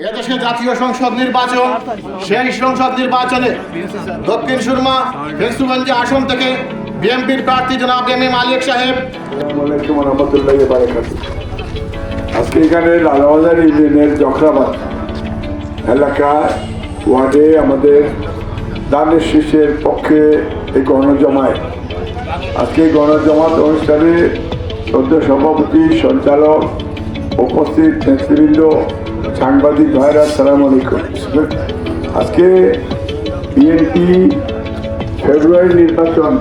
এদেশে জাতীয় সংসদ নির্বাচন, সেই সংসদ নির্বাচনে দক্ষিণ সুরমা ফেন্সুগঞ্জ আসন থেকে বিএনপির প্রার্থী জনাব এম এ মালিক সাহেব। আজকে এখানে লালাবাজার ইউনিয়নের জখরাবাদ এলাকায় ওয়ার্ডে আমাদের দানের শীষের পক্ষে এই গণজমায়েত। আজকে গণজমাত অনুষ্ঠানে সদ্য সভাপতি, সঞ্চালক, উপস্থিত নেতৃবৃন্দ, সাংবাদিক ভাইরা, আসসালামু আলাইকুম। আজকে বিএনপি ফেব্রুয়ারি নির্বাচন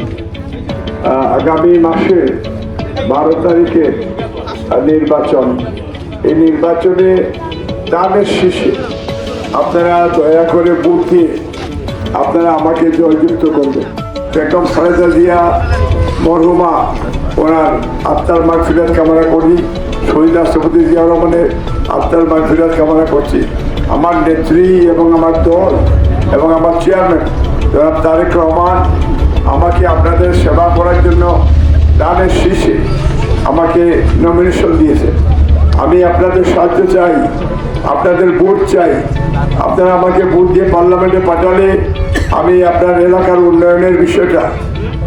আগামী মাসে 12 তারিখে নির্বাচন। এই নির্বাচনে দানের শীষে আপনারা দয়া করে ভোট দিয়ে আপনারা আমাকে জয়যুক্ত করবেন। বেগম খালেদা জিয়া মরহুমা, ওনার আত্মার মাগফিরাত কামনা করি। শহীদ রাষ্ট্রপতি জিয়াউর রহমানের আত্মার মাগফিরাত কামনা করছি। আমার নেত্রী এবং আমার দল এবং আমার চেয়ারম্যান জনাব তারেক রহমান আমাকে আপনাদের সেবা করার জন্য দানের শীষে আমাকে নমিনেশন দিয়েছে। আমি আপনাদের সাহায্য চাই, আপনাদের ভোট চাই। আপনারা আমাকে ভোট দিয়ে পার্লামেন্টে পাঠালে আমি আপনার এলাকার উন্নয়নের বিষয়টা,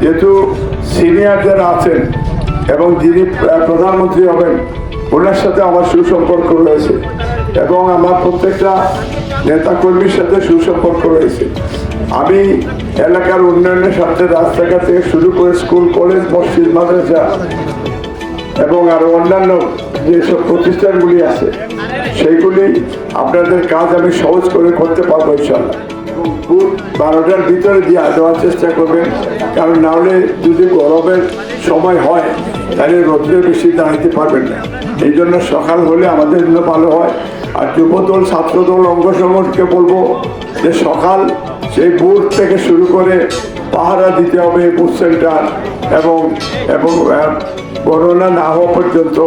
যেহেতু সিনিয়র যারা আছেন এবং যিনি প্রধানমন্ত্রী হবেন ওনার সাথে আমার সুসম্পর্ক রয়েছে এবং আমার প্রত্যেকটা নেতাকর্মীর সাথে সুসম্পর্ক রয়েছে। আমি এলাকার উন্নয়নের স্বার্থে রাস্তাঘাট থেকে শুরু করে স্কুল, কলেজ, মসজিদ, মাদ্রাসা এবং আরো অন্যান্য যেসব প্রতিষ্ঠানগুলি আছে সেইগুলি আপনাদের কাজ আমি সহজ করে করতে পারবো ইনশাল্লাহ। 12টার ভিতরে দিয়ে দেওয়ার চেষ্টা করবেন, কারণ না হলে যদি গরমের সময় হয় তাহলে রোদ্রে বেশি দাঁড়াইতে পারবেন না। এই জন্য সকাল হলে আমাদের জন্য ভালো হয়। আর যুবদল, ছাত্রদল, অঙ্গ সংগঠনকে বলবো যে সকাল সেই বুথ থেকে শুরু করে পাহারা দিতে হবে বুথ সেন্টার এবং এবং গণনা না হওয়া পর্যন্ত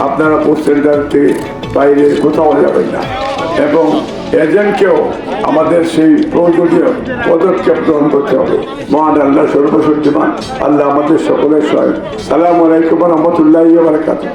আপনারা বুথ সেন্টার থেকে বাইরে কোথাও যাবেন না এবং এজেন্টকেও আমাদের সেই প্রয়োজনীয় পদক্ষেপ গ্রহণ করতে হবে। মহান আল্লাহ সর্বশক্তিমান, আল্লাহ আমাদের সকলের সহায়। সালামু আলাইকুম ওয়া রাহমাতুল্লাহি ওয়া বারাকাতুহু।